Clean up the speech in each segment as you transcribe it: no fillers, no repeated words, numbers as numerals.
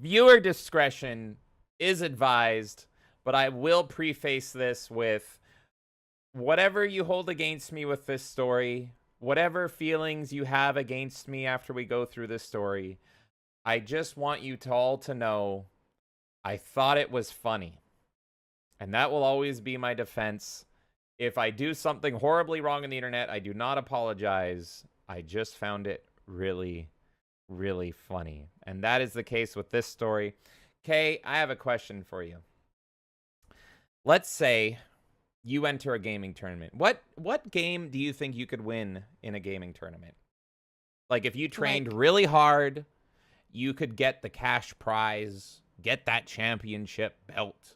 Viewer discretion is advised, but I will preface this with whatever you hold against me with this story, whatever feelings you have against me after we go through this story, I just want you to all to know I thought it was funny. And that will always be my defense. If I do something horribly wrong on the internet, I do not apologize. I just found it really, really funny. And that is the case with this story. Kay, I have a question for you. Let's say you enter a gaming tournament. What game do you think you could win in a gaming tournament? Like, if you trained really hard, you could get the cash prize, get that championship belt.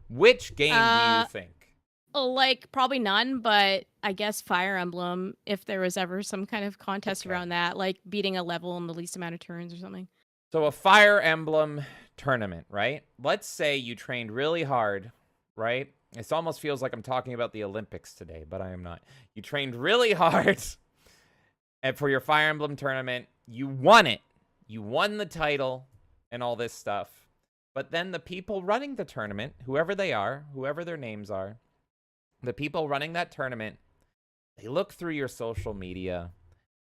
Which game do you think? Like, probably none, but I guess Fire Emblem, if there was ever some kind of contest around that, like beating a level in the least amount of turns or something. So a Fire Emblem tournament, right? Let's say you trained really hard, right? It almost feels like I'm talking about the Olympics today, but I am not. You trained really hard, and for your Fire Emblem tournament, you won it. You won the title and all this stuff. But then the people running the tournament, whoever they are, whoever their names are, the people running that tournament, they look through your social media,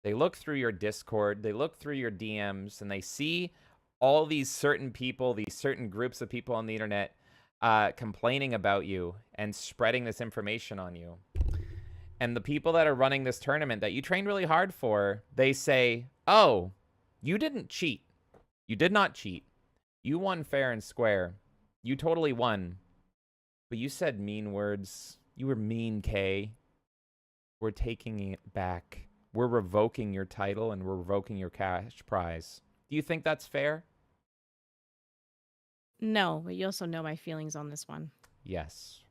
they look through your Discord, they look through your DMs, and they see all these certain people, these certain groups of people on the internet complaining about you and spreading this information on you. And the people that are running this tournament that you trained really hard for, they say, oh, you didn't cheat. You did not cheat. You won fair and square. You totally won. But you said mean words. You were mean, Kay. We're taking it back. We're revoking your title and we're revoking your cash prize. Do you think that's fair? No, but you also know my feelings on this one. Yes.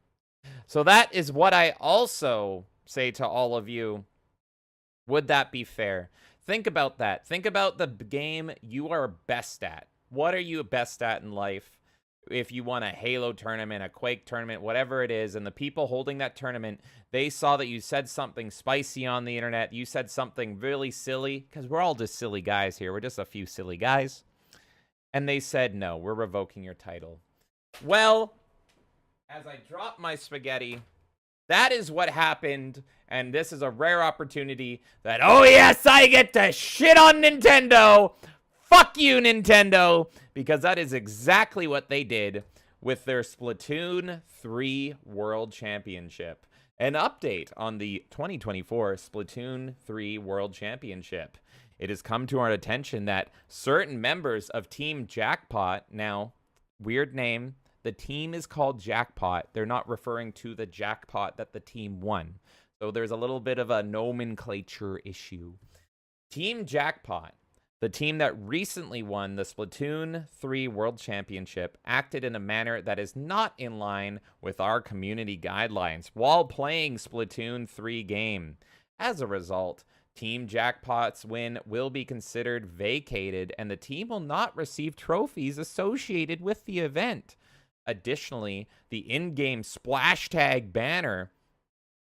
So that is what I also say to all of you. Would that be fair? Think about that. Think about the game you are best at. What are you best at in life? If you won a Halo tournament, a Quake tournament, whatever it is, and the people holding that tournament, they saw that you said something spicy on the internet, you said something really silly, because we're all just silly guys here. We're just a few silly guys. And they said, no, we're revoking your title. Well, as I drop my spaghetti, that is what happened, and this is a rare opportunity that, oh yes, I get to shit on Nintendo. Fuck you, Nintendo, because that is exactly what they did with their Splatoon 3 World Championship. An update on the 2024 Splatoon 3 World Championship. It has come to our attention that certain members of Team Jackpot, now, weird name, the team is called Jackpot. They're not referring to the jackpot that the team won. So there's a little bit of a nomenclature issue. Team Jackpot, the team that recently won the Splatoon 3 World Championship, acted in a manner that is not in line with our community guidelines while playing Splatoon 3 game. As a result, Team Jackpot's win will be considered vacated, and the team will not receive trophies associated with the event. Additionally, the in-game splash tag banner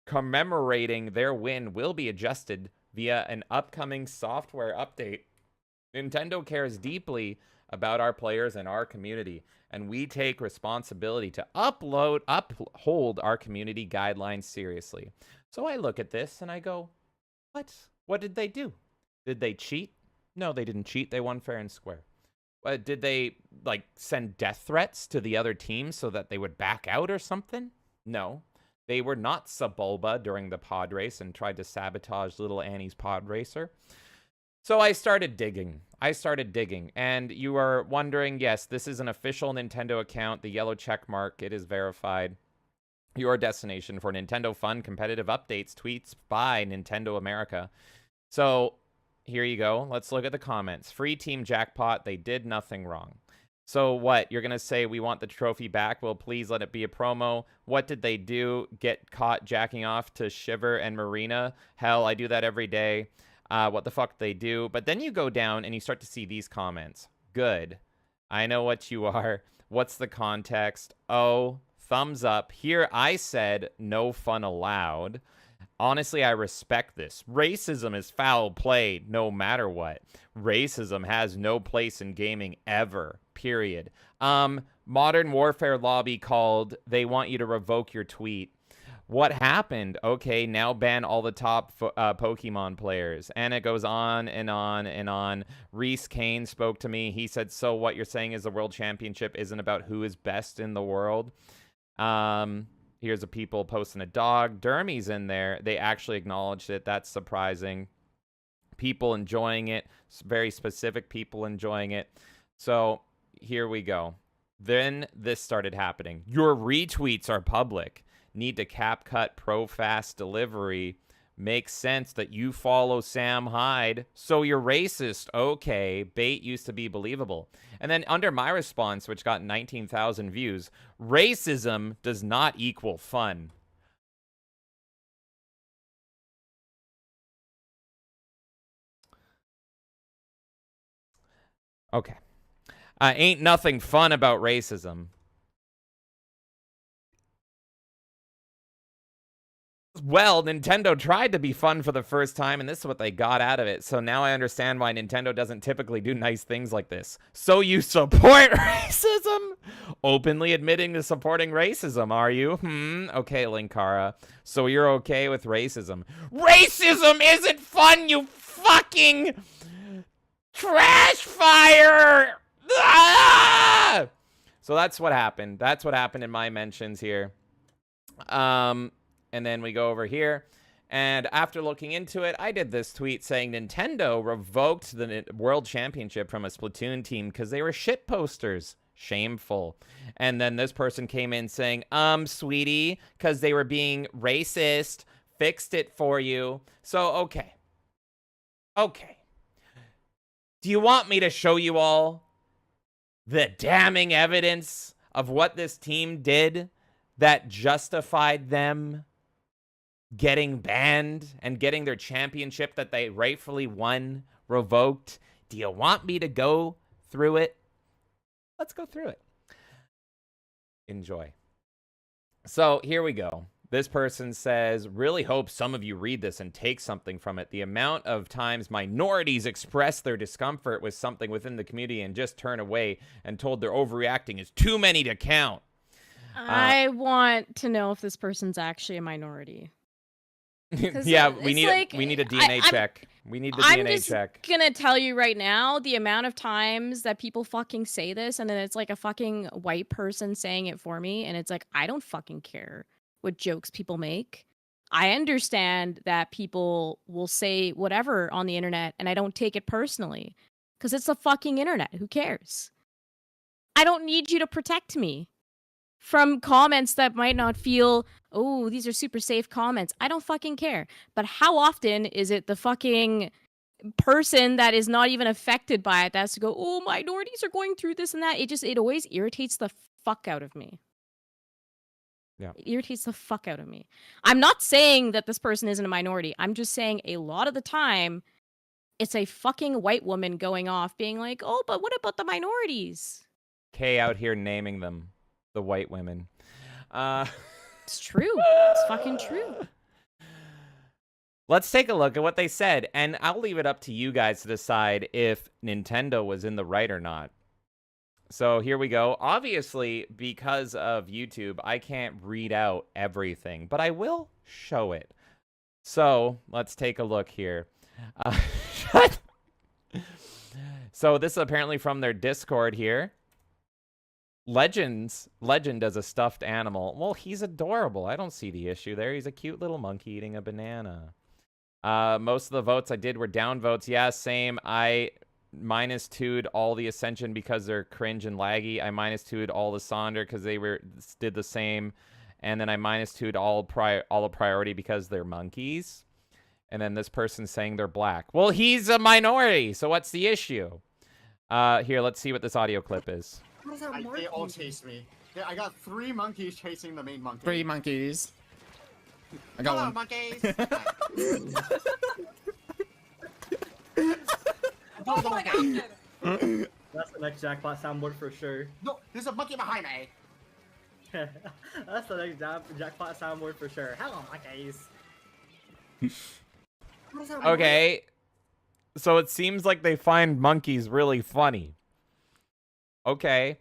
commemorating their win will be adjusted via an upcoming software update. Nintendo cares deeply about our players and our community, and we take responsibility to uphold our community guidelines seriously. So I look at this and I go, what? What did they do? Did they cheat? No, they didn't cheat. They won fair and square. Did they, like, send death threats to the other team so that they would back out or something? No. They were not Sebulba during the pod race and tried to sabotage little Annie's pod racer. So I started digging. And you are wondering, yes, this is an official Nintendo account. The yellow check mark, it is verified. Your destination for Nintendo fun competitive updates, tweets by Nintendo America. So here you go. Let's look at the comments. Free Team Jackpot. They did nothing wrong. So what? You're going to say we want the trophy back? Well, please let it be a promo. What did they do? Get caught jacking off to Shiver and Marina? Hell, I do that every day. What the fuck they do? But then you go down and you start to see these comments. Good. I know what you are. What's the context? Oh, thumbs up. Here I said no fun allowed. Honestly, I respect this. Racism is foul play no matter what. Racism has no place in gaming ever, period. Modern Warfare lobby called, they want you to revoke your tweet. What happened? Okay, now ban all the top Pokemon players. And it goes on and on and on. Reese Kane spoke to me. He said, so what you're saying is the World Championship isn't about who is best in the world? Here's a people posting a dog. Dermy's in there. They actually acknowledged it. That's surprising. People enjoying it. Very specific people enjoying it. So here we go. Then this started happening. Your retweets are public. Need to cap cut pro fast delivery. Makes sense that you follow Sam Hyde. So you're racist. Okay. Bait used to be believable. And then under my response, which got 19,000 views, racism does not equal fun. Okay. Ain't nothing fun about racism. Well, Nintendo tried to be fun for the first time, and this is what they got out of it. So now I understand why Nintendo doesn't typically do nice things like this. So you support racism? Openly admitting to supporting racism, are you? Okay, Linkara. So you're okay with racism. Racism isn't fun, you fucking trash fire! Ah! So that's what happened. That's what happened in my mentions here. And then we go over here. And after looking into it, I did this tweet saying Nintendo revoked the World Championship from a Splatoon team because they were shit posters. Shameful. And then this person came in saying, sweetie, because they were being racist. Fixed it for you. So, okay. Okay. Do you want me to show you all the damning evidence of what this team did that justified them getting banned and getting their championship that they rightfully won revoked? Do you want me to go through it? Let's go through it. Enjoy. So here we go. This person says, really hope some of you read this and take something from it. The amount of times minorities express their discomfort with something within the community and just turn away and told they're overreacting is too many to count. I want to know if this person's actually a minority. Yeah, we need a DNA check. We need the DNA check. I'm just gonna tell you right now, the amount of times that people fucking say this, and then it's like a fucking white person saying it for me, and it's like, I don't fucking care what jokes people make. I understand that people will say whatever on the internet, and I don't take it personally, because it's the fucking internet. Who cares? I don't need you to protect me from comments that might not feel, oh, these are super safe comments. I don't fucking care. But how often is it the fucking person that is not even affected by it that has to go, oh, minorities are going through this and that? It always irritates the fuck out of me. Yeah. It irritates the fuck out of me. I'm not saying that this person isn't a minority. I'm just saying a lot of the time, it's a fucking white woman going off being like, oh, but what about the minorities? Kay out here naming them. The white women. It's true. It's fucking true. Let's take a look at what they said, and I'll leave it up to you guys to decide if Nintendo was in the right or not. So here we go. Obviously, because of YouTube, I can't read out everything, but I will show it. So let's take a look here. So this is apparently from their Discord here. Legend as a stuffed animal. Well, he's adorable. I don't see the issue there. He's a cute little monkey eating a banana. Most of the votes I did were down votes. Yeah, same. I -2'd all the Ascension because they're cringe and laggy. I -2'd all the Sonder because they did the same. And then I -2'd all the Priority because they're monkeys. And then this person's saying they're black. Well, he's a minority, so what's the issue? Here, let's see what this audio clip is. They all chased me. I got 3 monkeys chasing the main monkey. 3 monkeys. I got Hello, one. monkeys! Oh my god! That's the next jackpot soundboard for sure. No, there's a monkey behind me! That's the next jackpot soundboard for sure. Hello, monkeys. How does that work? Okay. So it seems like they find monkeys really funny. Okay.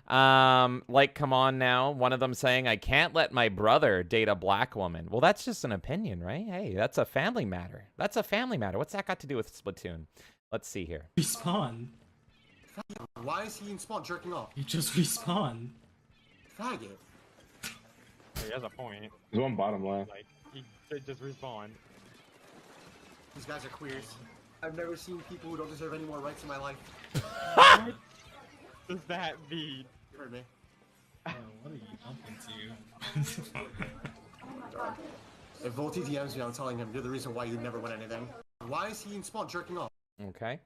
Like, come on now. One of them saying, I can't let my brother date a black woman. Well, that's just an opinion, right? Hey, that's a family matter. That's a family matter. What's that got to do with Splatoon? Let's see here. Respawn. Why is he in spawn jerking off? You just respawn. Faggot. He has a point. There's one bottom left. Like, he did just respawn. These guys are queers. I've never seen people who don't deserve any more rights in my life. What does that mean? You heard me. Oh, what are you up into? If Volty DMs me, I'm telling him you're the reason why you never win anything. Why is he in spawn jerking off? Okay.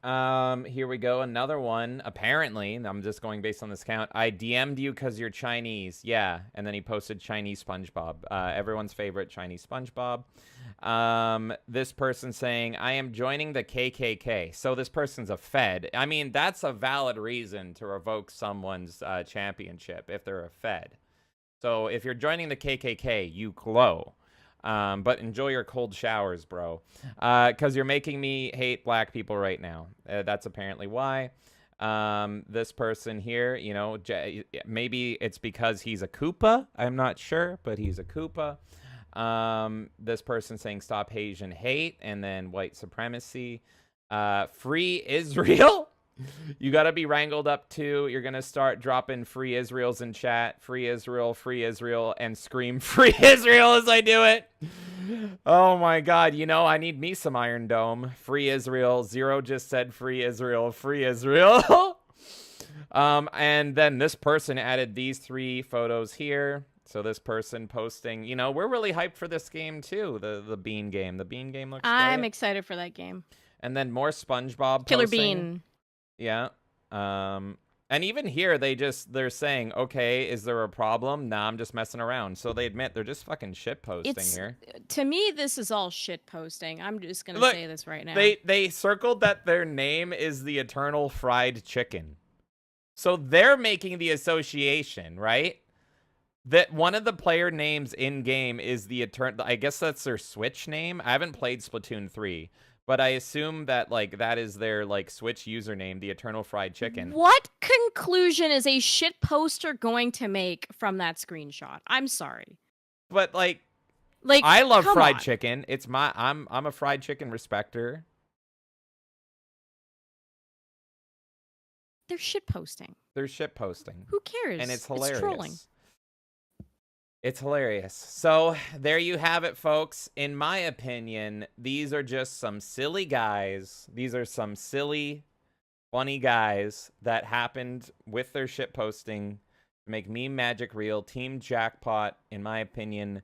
Here we go. Another one. Apparently, I'm just going based on this count. I DM'd you because you're Chinese. Yeah. And then he posted Chinese SpongeBob. Everyone's favorite Chinese SpongeBob. This person saying, I am joining the KKK. So this person's a Fed. I mean, that's a valid reason to revoke someone's championship if they're a Fed. So if you're joining the KKK, you glow. But enjoy your cold showers, bro. Because you're making me hate black people right now. That's apparently why. This person here, you know, maybe it's because he's a Koopa. I'm not sure, but he's a Koopa. This person saying stop Asian hate and then white supremacy. Free Israel. You got to be wrangled up too. You're going to start dropping free Israels in chat. Free Israel, and scream free Israel as I do it. Oh my God. You know, I need me some Iron Dome. Free Israel. Zero just said free Israel. Free Israel. And then this person added these 3 photos here. So this person posting, you know, we're really hyped for this game too. The Bean game. The Bean game looks I'm great. excited for that game. And then more SpongeBob Killer posting. Bean. Yeah. And even here, they're saying, okay, is there a problem? Nah, I'm just messing around. So they admit they're just fucking shit posting here. To me, this is all shit posting. I'm just gonna Look, say this right now. They circled that their name is the Eternal Fried Chicken. So they're making the association, right? That one of the player names in game is the Eternal. I guess that's their Switch name. I haven't played Splatoon 3. But I assume that, like, that is their, like, Switch username, the Eternal Fried Chicken. What conclusion is a shit poster going to make from that screenshot? I'm sorry. But, like I love fried chicken. It's I'm a fried chicken respecter. They're shit posting. They're shit posting. Who cares? And it's hilarious. It's trolling. It's hilarious. So there you have it, folks. In my opinion, these are just some silly guys. These are some silly, funny guys that happened with their shit posting to make meme magic real. Team Jackpot, in my opinion,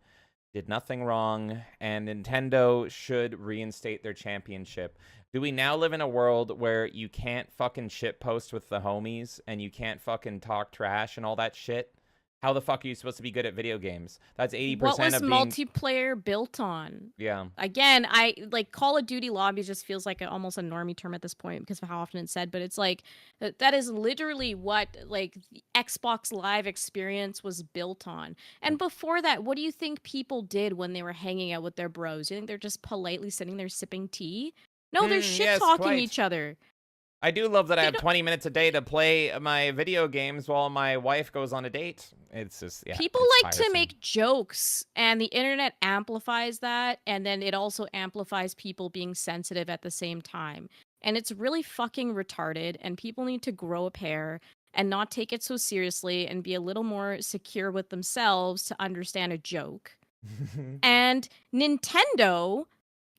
did nothing wrong, and Nintendo should reinstate their championship. Do we now live in a world where you can't fucking shit post with the homies and you can't fucking talk trash and all that shit? How the fuck are you supposed to be good at video games? That's 80% What was of being... multiplayer built on? Yeah. Again, I like Call of Duty lobbies just feels like almost a normie term at this point because of how often it's said, but it's like that is literally what like the Xbox Live experience was built on. And before that, what do you think people did when they were hanging out with their bros? You think they're just politely sitting there sipping tea? No, they're shit talking each other. I do love that I have 20 minutes a day to play my video games while my wife goes on a date. It's just, yeah. People like to make jokes, and the internet amplifies that, and then it also amplifies people being sensitive at the same time. And it's really fucking retarded, and people need to grow a pair and not take it so seriously and be a little more secure with themselves to understand a joke. And Nintendo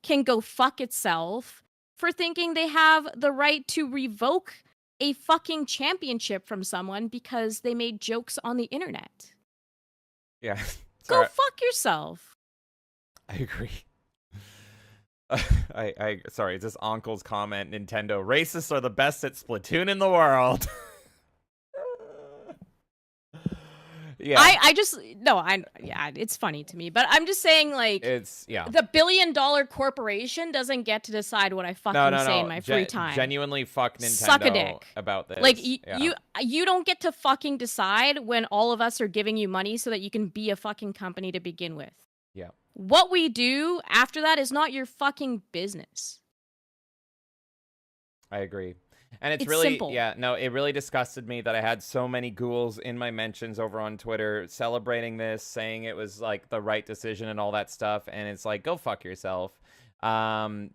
can go fuck itself for thinking they have the right to revoke a fucking championship from someone because they made jokes on the internet. Yeah. Go fuck yourself. I agree. Sorry, it's this uncle's comment. Nintendo racists are the best at Splatoon in the world. Yeah. It's funny to me, but I'm just saying, like, it's, yeah. The $1 billion corporation doesn't get to decide what I fucking say in my free time. Genuinely fuck Nintendo Suck a dick about this. Like, you don't get to fucking decide when all of us are giving you money so that you can be a fucking company to begin with. Yeah. What we do after that is not your fucking business. I agree. And it's It's really, simple. yeah, no, it really disgusted me that I had so many ghouls in my mentions over on Twitter celebrating this, saying it was like the right decision and all that stuff. And it's like, go fuck yourself.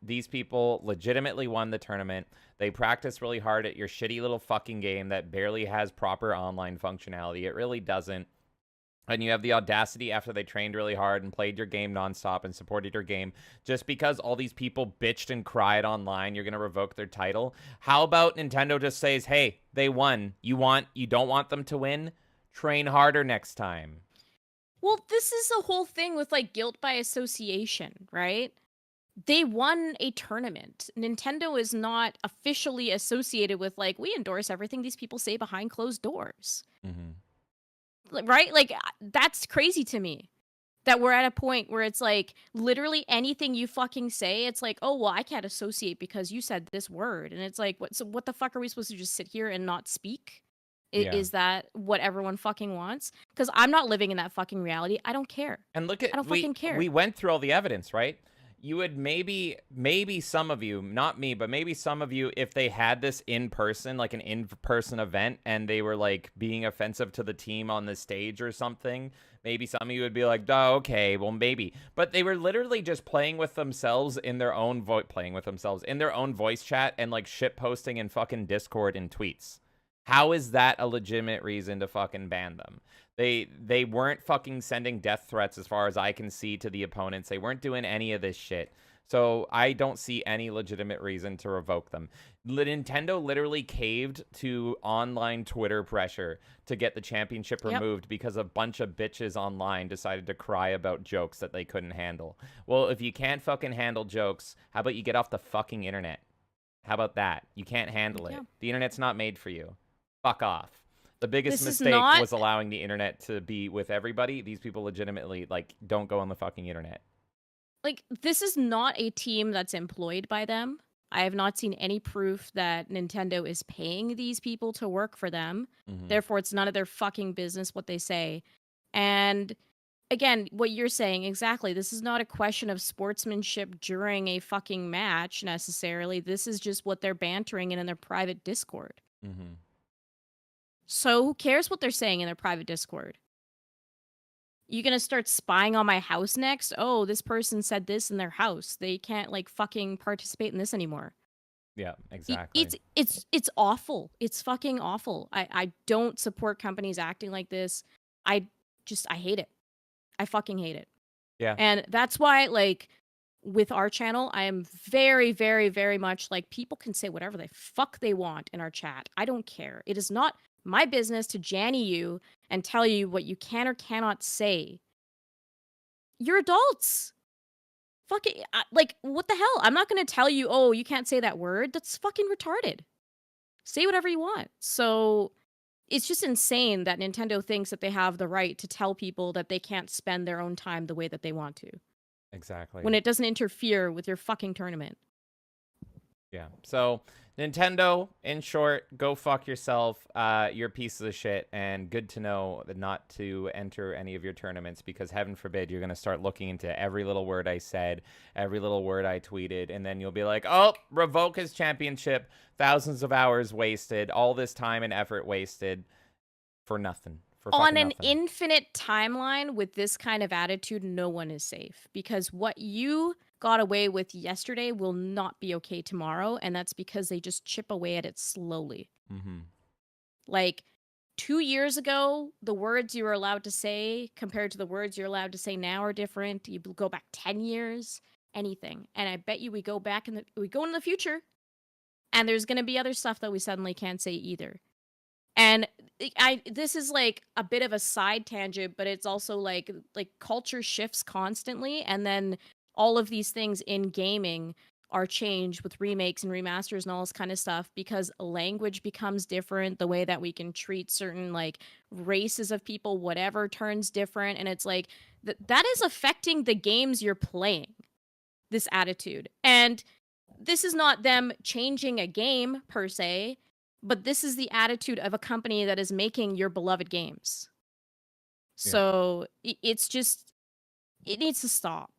These people legitimately won the tournament. They practiced really hard at your shitty little fucking game that barely has proper online functionality. It really doesn't. And you have the audacity after they trained really hard and played your game nonstop and supported your game, just because all these people bitched and cried online, you're going to revoke their title. How about Nintendo just says, hey, they won. You don't want them to win? Train harder next time. Well, this is the whole thing with like guilt by association, right? They won a tournament. Nintendo is not officially associated with like, we endorse everything these people say behind closed doors. Right? Like, that's crazy to me. That we're at a point where it's like, literally anything you fucking say, it's like, oh, well, I can't associate because you said this word. And it's like, what the fuck are we supposed to just sit here and not speak? Yeah. Is that what everyone fucking wants? Because I'm not living in that fucking reality. I don't care. And look at, I don't fucking care. We went through all the evidence, right? You would maybe some of you, not me, but maybe some of you, if they had this in person, like an in-person event, and they were like being offensive to the team on the stage or something, maybe some of you would be like, oh, okay, well, maybe. But they were literally just playing with themselves in their own voice chat and like shit posting in fucking Discord and tweets. How is that a legitimate reason to fucking ban them? They weren't fucking sending death threats as far as I can see to the opponents. They weren't doing any of this shit. So I don't see any legitimate reason to revoke them. Nintendo literally caved to online Twitter pressure to get the championship removed because a bunch of bitches online decided to cry about jokes that they couldn't handle. Well, if you can't fucking handle jokes, how about you get off the fucking internet? How about that? You can't handle it. The internet's not made for you. Fuck off. The biggest mistake was allowing the internet to be with everybody. These people legitimately, like, don't go on the fucking internet. Like, this is not a team that's employed by them. I have not seen any proof that Nintendo is paying these people to work for them. Therefore, it's none of their fucking business what they say. And again, what you're saying, exactly. This is not a question of sportsmanship during a fucking match, necessarily. This is just what they're bantering in their private Discord. So who cares what they're saying in their private Discord? You gonna start spying on my house next? Oh, this person said this in their house. They can't like fucking participate in this anymore. Yeah, exactly. It's awful. It's fucking awful. I don't support companies acting like this. I hate it. I fucking hate it. Yeah. And that's why, like, with our channel, I am very, very, very much like, people can say whatever the fuck they want in our chat. I don't care. It is not my business to Janny you and tell you what you can or cannot say. You're adults. Fuck it. Like, what the hell? I'm not going to tell you, oh, you can't say that word. That's fucking retarded. Say whatever you want. So it's just insane that Nintendo thinks that they have the right to tell people that they can't spend their own time the way that they want to. Exactly. When it doesn't interfere with your fucking tournament. Yeah. So, Nintendo, in short, go fuck yourself. You're pieces of shit, and good to know that not to enter any of your tournaments, because heaven forbid you're going to start looking into every little word I said, every little word I tweeted, and then you'll be like, oh, revoke his championship, thousands of hours wasted, all this time and effort wasted for nothing. On an infinite timeline with this kind of attitude, no one is safe, because what you got away with yesterday will not be okay tomorrow, and that's because they just chip away at it slowly. Like 2 years ago, the words you were allowed to say compared to the words you're allowed to say now are different. You go back 10 years, anything, and I bet you we go into the future, and there's going to be other stuff that we suddenly can't say either. And this is like a bit of a side tangent, but it's also like culture shifts constantly, and then all of these things in gaming are changed with remakes and remasters and all this kind of stuff, because language becomes different, the way that we can treat certain like races of people, whatever, turns different, and it's like that is affecting the games you're playing, this attitude. And this is not them changing a game per se, but this is the attitude of a company that is making your beloved games. So it's just, It needs to stop.